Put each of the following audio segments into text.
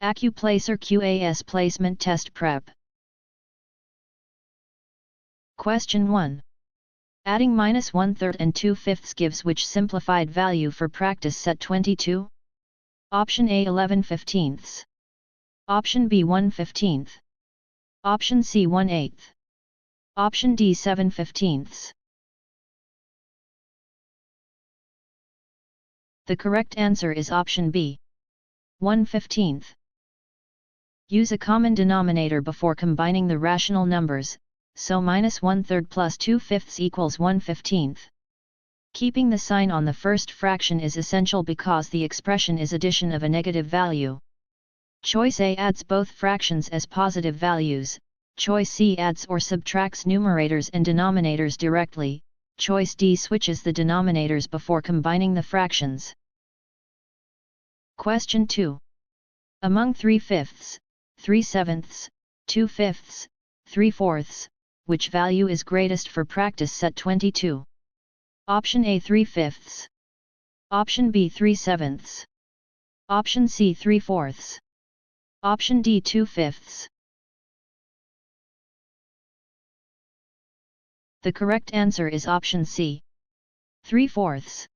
Accuplacer QAS Placement Test Prep. Question 1. Adding -1/3 and 2/5 gives which simplified value for practice set 22? Option A 11/15. Option B 1/15. Option C 1/8. Option D 7/15. The correct answer is option B, 1/15. Use a common denominator before combining the rational numbers, so -1/3 plus 2/5 equals 1/15. Keeping the sign on the first fraction is essential because the expression is addition of a negative value. Choice A adds both fractions as positive values, choice C adds or subtracts numerators and denominators directly, choice D switches the denominators before combining the fractions. Question 2. Among 3/5, 3/7, 2/5, 3/4, which value is greatest for practice set 22? Option A 3/5. Option B 3/7. Option C 3/4. Option D 2/5. The correct answer is option C, 3/4.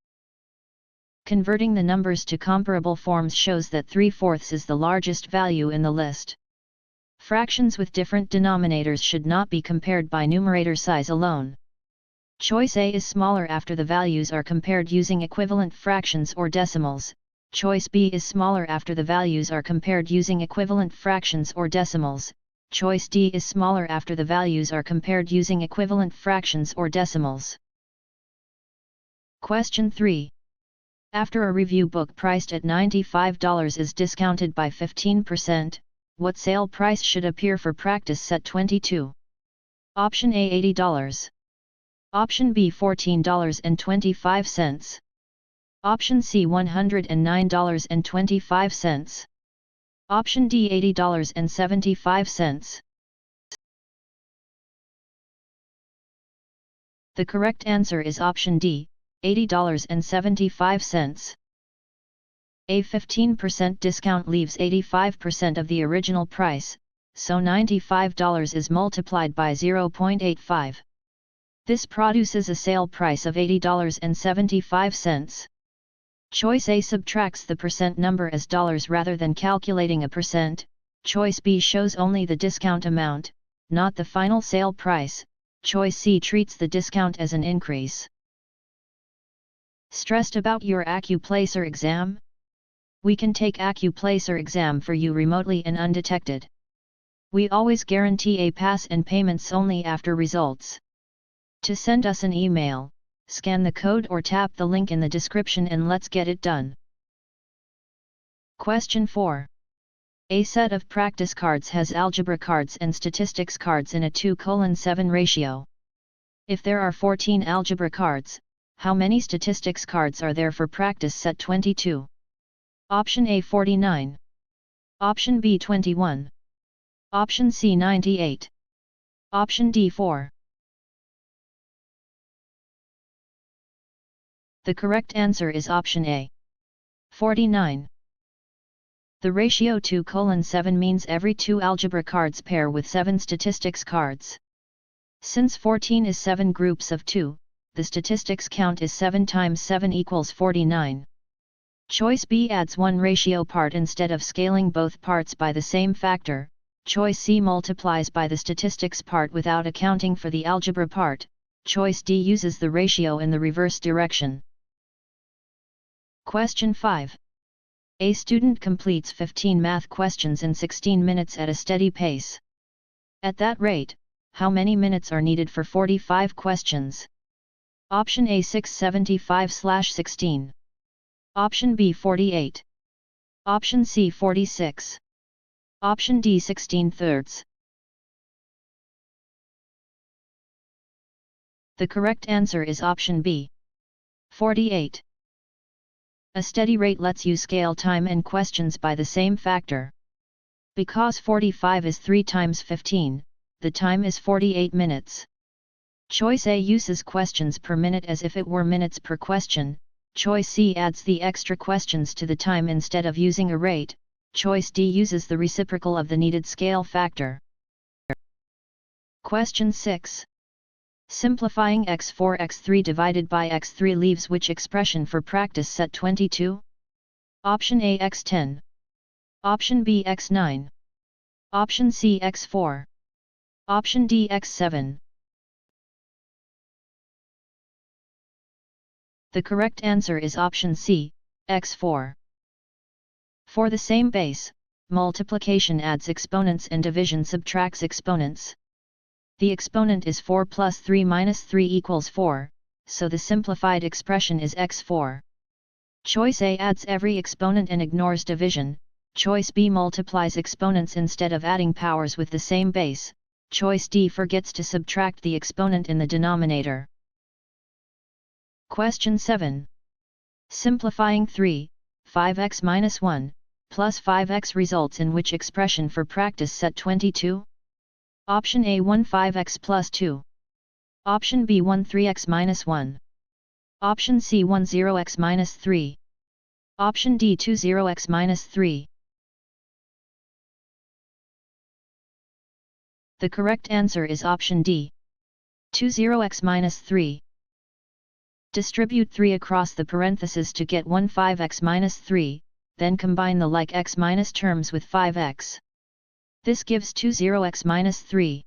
Converting the numbers to comparable forms shows that 3/4 is the largest value in the list. Fractions with different denominators should not be compared by numerator size alone. Choice A is smaller after the values are compared using equivalent fractions or decimals, choice B is smaller after the values are compared using equivalent fractions or decimals, choice D is smaller after the values are compared using equivalent fractions or decimals. Question 3. After a review book priced at $95 is discounted by 15%, what sale price should appear for practice set 22? Option A $80. Option B $14.25. Option C $109.25. Option D $80.75. The correct answer is option D, $80.75. A 15% discount leaves 85% of the original price, so $95 is multiplied by 0.85. This produces a sale price of $80.75. Choice A subtracts the percent number as dollars rather than calculating a percent, choice B shows only the discount amount, not the final sale price, choice C treats the discount as an increase. Stressed about your Accuplacer exam? We can take Accuplacer exam for you remotely and undetected. We always guarantee a pass and payments only after results. To send us an email, scan the code or tap the link in the description and let's get it done. Question 4. A set of practice cards has algebra cards and statistics cards in a 2:7 ratio. If there are 14 algebra cards, how many statistics cards are there for practice set 22? Option A 49. Option B 21. Option C 98. Option D 4. The correct answer is option A, 49. The ratio 2:7 means every 2 algebra cards pair with 7 statistics cards. Since 14 is 7 groups of 2, the statistics count is 7 times 7 equals 49. Choice B adds one ratio part instead of scaling both parts by the same factor, choice C multiplies by the statistics part without accounting for the algebra part, choice D uses the ratio in the reverse direction. Question 5. A student completes 15 math questions in 16 minutes at a steady pace. At that rate, how many minutes are needed for 45 questions? Option A 675/16. Option B 48. Option C 46. Option D 16/3. The correct answer is option B, 48. A steady rate lets you scale time and questions by the same factor. Because 45 is 3 times 15, the time is 48 minutes. Choice A uses questions per minute as if it were minutes per question, choice C adds the extra questions to the time instead of using a rate, choice D uses the reciprocal of the needed scale factor. Question 6. Simplifying x4 x3 divided by x3 leaves which expression for practice set 22? Option A x10. Option B x9. Option C x4. Option D x7. The correct answer is option C, x4. For the same base, multiplication adds exponents and division subtracts exponents. The exponent is 4 plus 3 minus 3 equals 4, so the simplified expression is x4. Choice A adds every exponent and ignores division, choice B multiplies exponents instead of adding powers with the same base, choice D forgets to subtract the exponent in the denominator. Question 7. Simplifying 3, 5x minus 1, plus 5x results in which expression for practice set 22? Option A 1 5x plus 2. Option B 1 3x minus 1. Option C 1 0x minus 3. Option D 2 0x minus 3. The correct answer is option D, 2 0x minus 3. Distribute 3 across the parentheses to get 1 5x minus 3, then combine the like x minus terms with 5x. This gives 2 0x minus 3.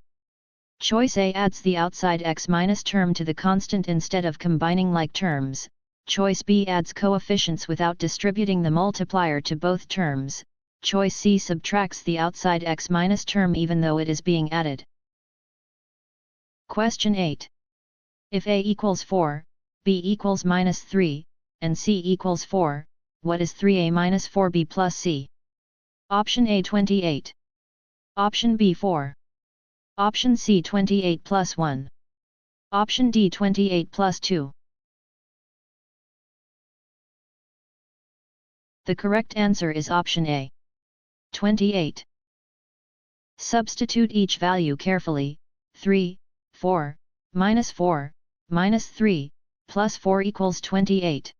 Choice A adds the outside x minus term to the constant instead of combining like terms, choice B adds coefficients without distributing the multiplier to both terms, choice C subtracts the outside x minus term even though it is being added. Question 8. If A equals 4, B equals minus 3, and C equals 4, what is 3A minus 4B plus C? Option A 28. Option B 4. Option C 28 plus 1. Option D 28 plus 2. The correct answer is option A, 28. Substitute each value carefully. 3, 4, minus 4, minus 3, plus 4 equals 28.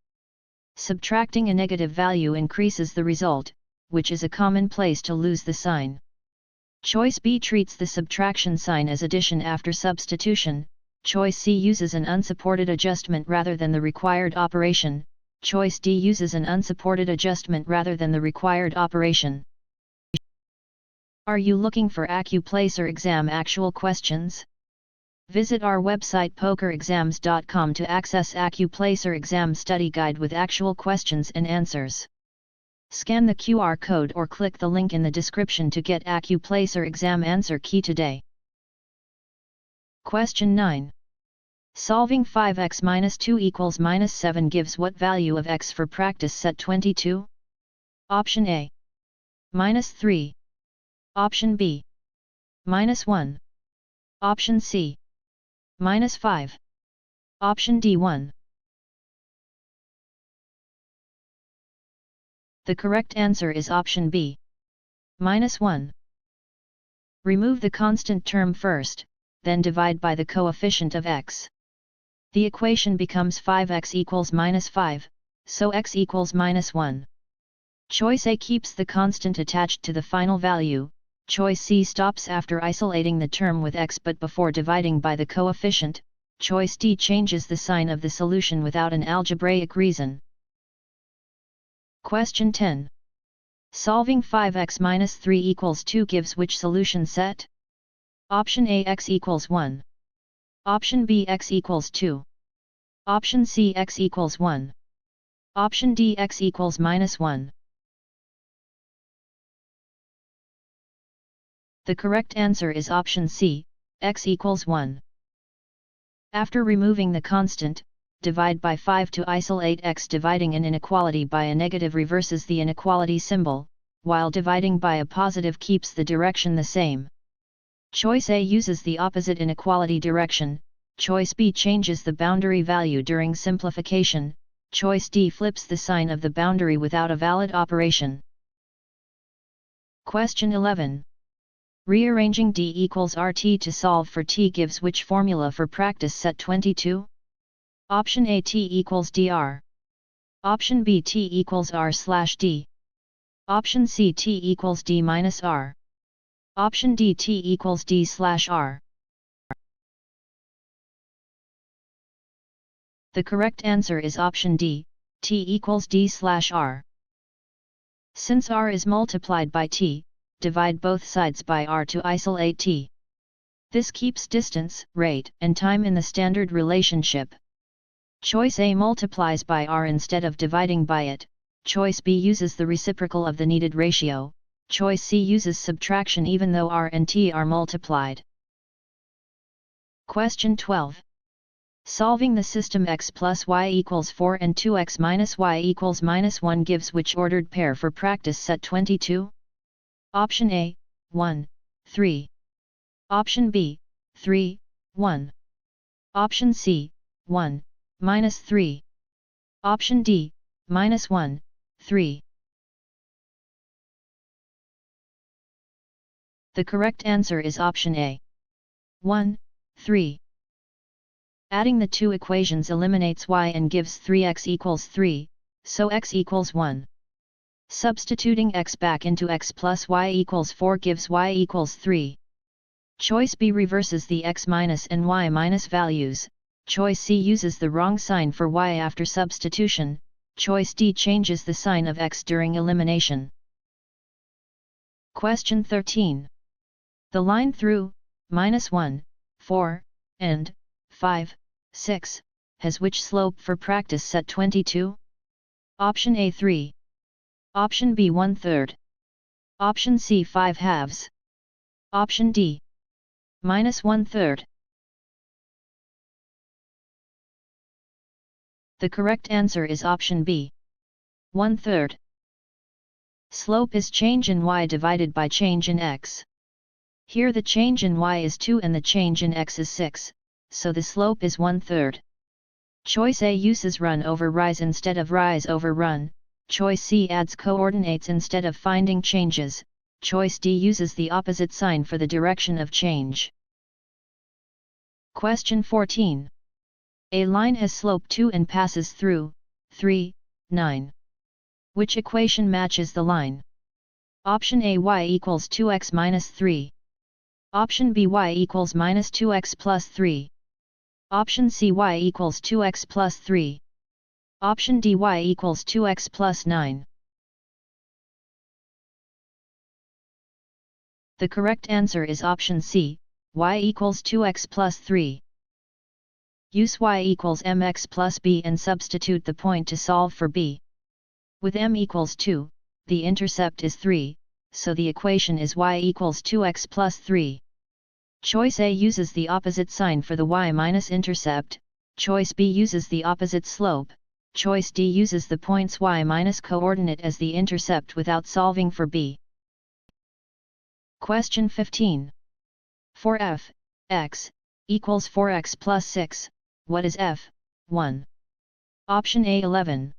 Subtracting a negative value increases the result, which is a common place to lose the sign. Choice B treats the subtraction sign as addition after substitution, choice C uses an unsupported adjustment rather than the required operation, choice D uses an unsupported adjustment rather than the required operation. Are you looking for Accuplacer exam actual questions? Visit our website pokerexams.com to access Accuplacer exam study guide with actual questions and answers. Scan the QR code or click the link in the description to get Accuplacer exam answer key today. Question 9. Solving 5x minus 2 equals minus 7 gives what value of x for practice set 22? Option A, minus 3. Option B, minus 1. Option C, minus 5. Option D 1. The correct answer is option B, minus 1. Remove the constant term first, then divide by the coefficient of x. The equation becomes 5x equals minus 5, so x equals minus 1. Choice A keeps the constant attached to the final value, choice C stops after isolating the term with x but before dividing by the coefficient, choice D changes the sign of the solution without an algebraic reason. Question 10. Solving 5x minus 3 equals 2 gives which solution set? Option A x equals 1. Option B x equals 2. Option C x equals 1. Option D x equals minus 1. The correct answer is option C, x equals 1. After removing the constant, divide by 5 to isolate x. Dividing an inequality by a negative reverses the inequality symbol, while dividing by a positive keeps the direction the same. Choice A uses the opposite inequality direction, choice B changes the boundary value during simplification, choice D flips the sign of the boundary without a valid operation. Question 11. Rearranging D equals RT to solve for T gives which formula for practice set 22? Option A T equals dr. Option B T equals r/d. Option C t equals d minus r. Option D t equals d slash r. The correct answer is option D, t equals d slash r. Since r is multiplied by t, divide both sides by r to isolate t. This keeps distance, rate, and time in the standard relationship. Choice A multiplies by r instead of dividing by it. Choice B uses the reciprocal of the needed ratio. Choice C uses subtraction even though r and t are multiplied. Question 12. Solving the system x plus y equals 4 and 2x minus y equals minus 1 gives which ordered pair for practice set 22? Option A, 1, 3. Option B, 3, 1. Option C, 1, minus 3. Option D, minus 1, 3. The correct answer is option A, 1, 3. Adding the two equations eliminates y and gives 3x equals 3, so x equals 1. Substituting x back into x plus y equals 4 gives y equals 3. Choice B reverses the x minus and y minus values. Choice C uses the wrong sign for y after substitution. Choice D changes the sign of x during elimination. Question 13. The line through -1, 4, and 5, 6 has which slope for practice set 22? Option A 3. Option B 1/3. Option C 5/2. Option D -1/3. The correct answer is option B, 1/3. Slope is change in y divided by change in x. Here the change in y is 2 and the change in x is 6, so the slope is 1/3. Choice A uses run over rise instead of rise over run. Choice C adds coordinates instead of finding changes. Choice D uses the opposite sign for the direction of change. Question 14. A line has slope 2 and passes through 3, 9. Which equation matches the line? Option A y equals 2x minus 3. Option B y equals minus 2x plus 3. Option C y equals 2x plus 3. Option D y equals 2x plus 9. The correct answer is option C, y equals 2x plus 3. Use y equals mx plus b and substitute the point to solve for b. With m equals 2, the intercept is 3, so the equation is y equals 2x plus 3. Choice A uses the opposite sign for the y minus intercept. Choice B uses the opposite slope. Choice D uses the points y minus coordinate as the intercept without solving for b. Question 15. For f, x, equals 4x plus 6, what is f, 1? Option A 11.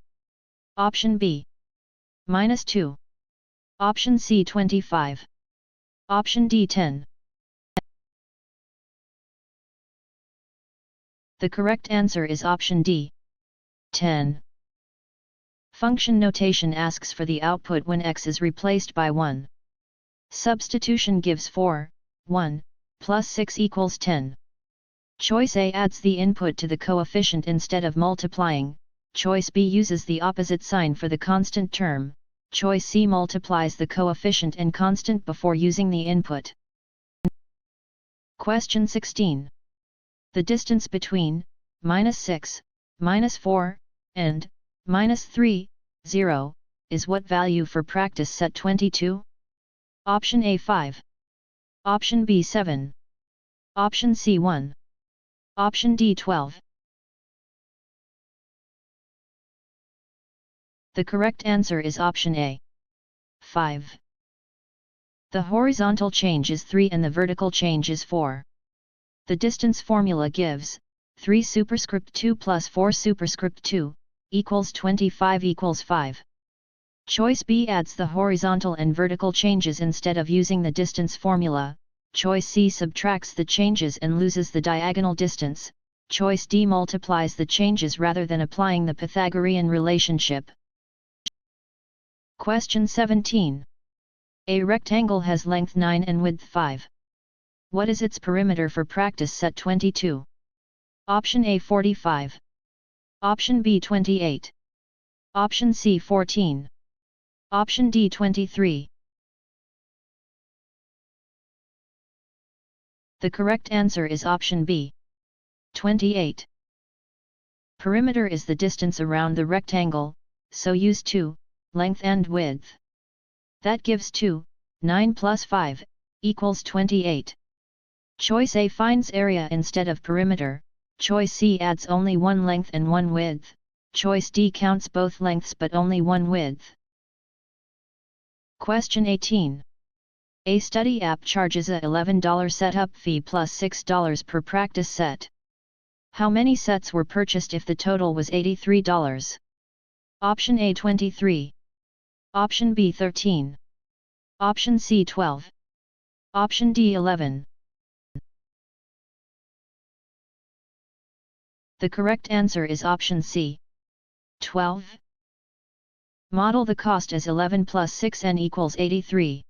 Option B, minus 2. Option C 25. Option D 10. The correct answer is option D, 10. Function notation asks for the output when x is replaced by 1. Substitution gives 4, 1, plus 6 equals 10. Choice A adds the input to the coefficient instead of multiplying. Choice B uses the opposite sign for the constant term. Choice C multiplies the coefficient and constant before using the input. Question 16. The distance between -6, -4, and -3, 0, is what value for practice set 22? Option A 5. Option B 7. Option C 1. Option D 12. The correct answer is option A, 5. The horizontal change is 3 and the vertical change is 4. The distance formula gives 3 superscript 2 plus 4 superscript 2 equals 25 equals 5. Choice B adds the horizontal and vertical changes instead of using the distance formula. Choice C subtracts the changes and loses the diagonal distance. Choice D multiplies the changes rather than applying the Pythagorean relationship. Question 17. A rectangle has length 9 and width 5. What is its perimeter for practice set 22? Option A 45. Option B 28. Option C 14. Option D 23. The correct answer is option B, 28. Perimeter is the distance around the rectangle, so use 2, length and width. That gives 2, 9 plus 5, equals 28. Choice A finds area instead of perimeter, choice C adds only one length and one width, choice D counts both lengths but only one width. Question 18. A study app charges a $11 setup fee plus $6 per practice set. How many sets were purchased if the total was $83? Option A 23. Option B 13. Option C 12. Option D 11. The correct answer is option C, 12. Model the cost as 11 plus 6n equals 83.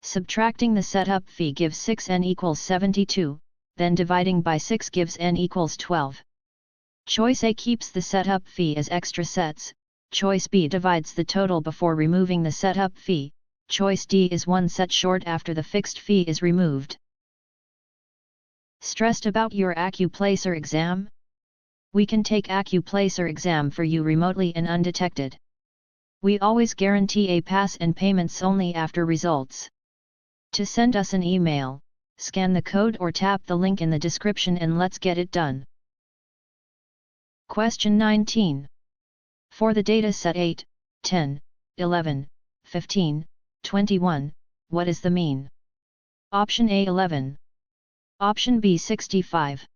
Subtracting the setup fee gives 6n equals 72, then dividing by 6 gives n equals 12. Choice A keeps the setup fee as extra sets, choice B divides the total before removing the setup fee, choice D is one set short after the fixed fee is removed. Stressed about your Accuplacer exam? We can take Accuplacer exam for you remotely and undetected. We always guarantee a pass and payments only after results. To send us an email, scan the code or tap the link in the description and let's get it done. Question 19. For the data set 8, 10, 11, 15, 21, what is the mean? Option A 11. Option B 65.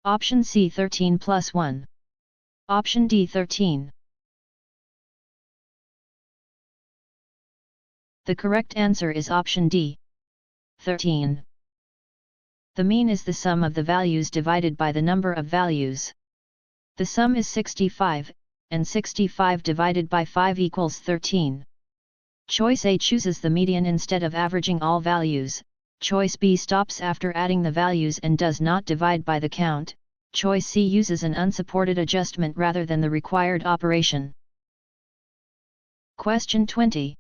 Option C 13 plus 1. Option D 13. The correct answer is option D, 13. The mean is the sum of the values divided by the number of values. The sum is 65, and 65 divided by 5 equals 13. Choice A chooses the median instead of averaging all values, choice B stops after adding the values and does not divide by the count, choice C uses an unsupported adjustment rather than the required operation. Question 20.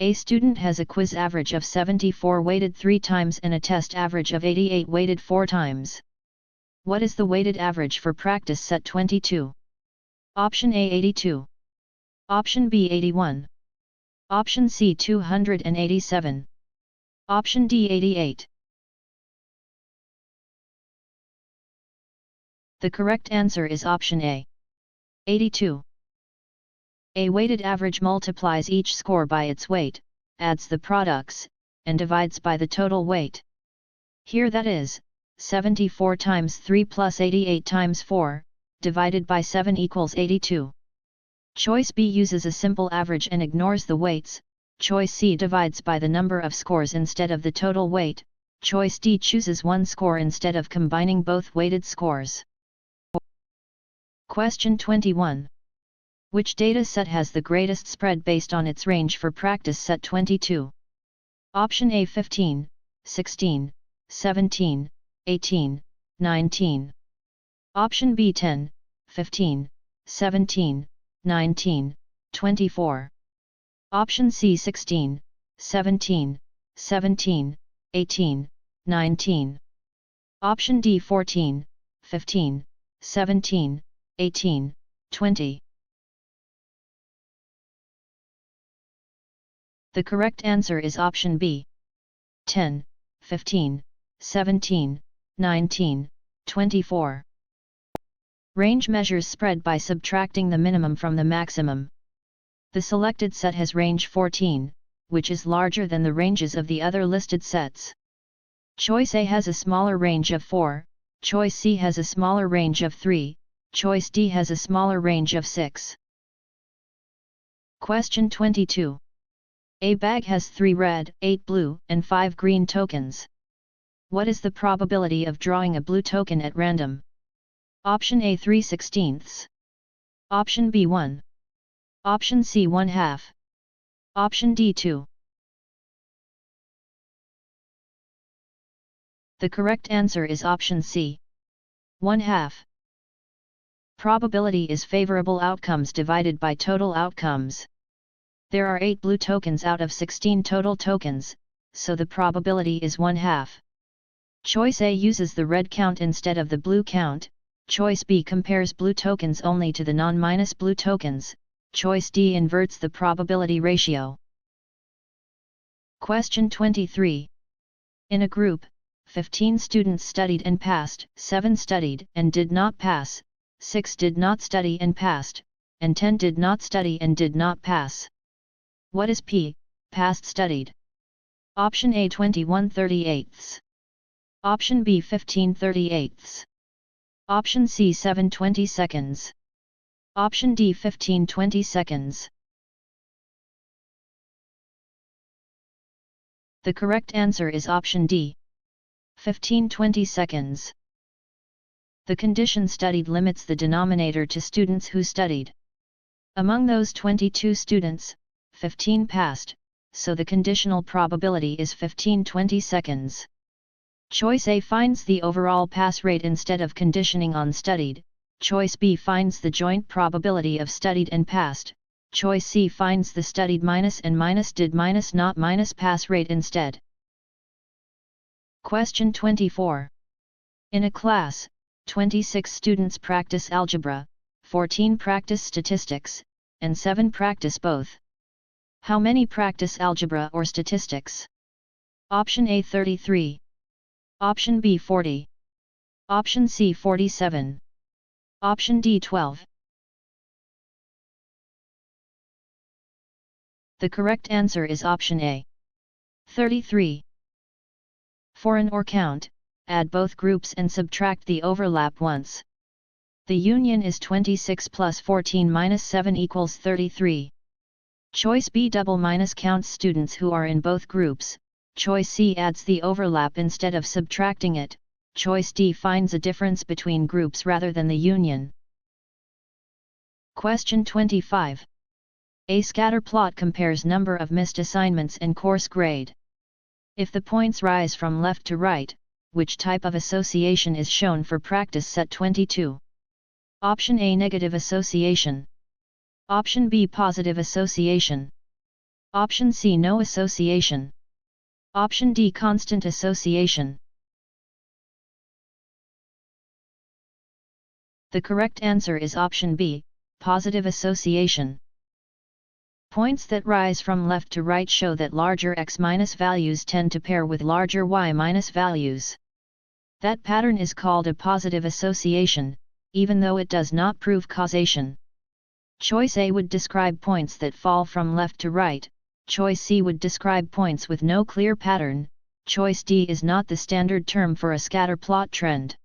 A student has a quiz average of 74 weighted 3 times and a test average of 88 weighted 4 times. What is the weighted average for practice set 22? Option A 82. Option B 81. Option C 287. Option D 88. The correct answer is option A, 82. A weighted average multiplies each score by its weight, adds the products, and divides by the total weight. Here that is, 74 times 3 plus 88 times 4, divided by 7 equals 82. Choice B uses a simple average and ignores the weights, choice C divides by the number of scores instead of the total weight, choice D chooses one score instead of combining both weighted scores. Question 21. Which data set has the greatest spread based on its range for practice set 22? Option A 15, 16, 17, 18, 19. Option B 10, 15, 17, 19, 24. Option C 16, 17, 17, 18, 19. Option D 14, 15, 17, 18, 20. The correct answer is option B, 10, 15, 17, 19, 24. Range measures spread by subtracting the minimum from the maximum. The selected set has range 14, which is larger than the ranges of the other listed sets. Choice A has a smaller range of 4, choice C has a smaller range of 3, choice D has a smaller range of 6. Question 22. A bag has 3 red, 8 blue, and 5 green tokens. What is the probability of drawing a blue token at random? Option A 3/16. Option B 1. Option C 1/2. Option D 2. The correct answer is option C. 1/2. Probability is favorable outcomes divided by total outcomes. There are 8 blue tokens out of 16 total tokens, so the probability is 1/2. Choice A uses the red count instead of the blue count, Choice B compares blue tokens only to the non-blue tokens, Choice D inverts the probability ratio. Question 23. In a group, 15 students studied and passed, 7 studied and did not pass, 6 did not study and passed, and 10 did not study and did not pass. What is P, passed studied? Option A 21/38. Option B 15/38. Option C 7/22. Option D 15/22. The correct answer is option D. 15/22. The condition studied limits the denominator to students who studied. Among those 22 students, 15 passed, so the conditional probability is 15/22. Choice A finds the overall pass rate instead of conditioning on studied, Choice B finds the joint probability of studied and passed, Choice C finds the studied minus and minus did minus not minus pass rate instead. Question 24. In a class, 26 students practice algebra, 14 practice statistics, and 7 practice both. How many practice algebra or statistics? Option A 33. Option B 40. Option C 47. Option D 12. The correct answer is option A. 33. For an OR count, add both groups and subtract the overlap once. The union is 26 plus 14 minus 7 equals 33. Choice B double minus counts students who are in both groups, Choice C adds the overlap instead of subtracting it, Choice D finds a difference between groups rather than the union. Question 25. A scatter plot compares number of missed assignments and course grade. If the points rise from left to right, which type of association is shown for practice set 22? Option A negative association. Option B positive association. Option C no association. Option D constant association. The correct answer is option B, positive association. Points that rise from left to right show that larger x minus values tend to pair with larger y minus values. That pattern is called a positive association, even though it does not prove causation. Choice A would describe points that fall from left to right, Choice C would describe points with no clear pattern, Choice D is not the standard term for a scatter plot trend.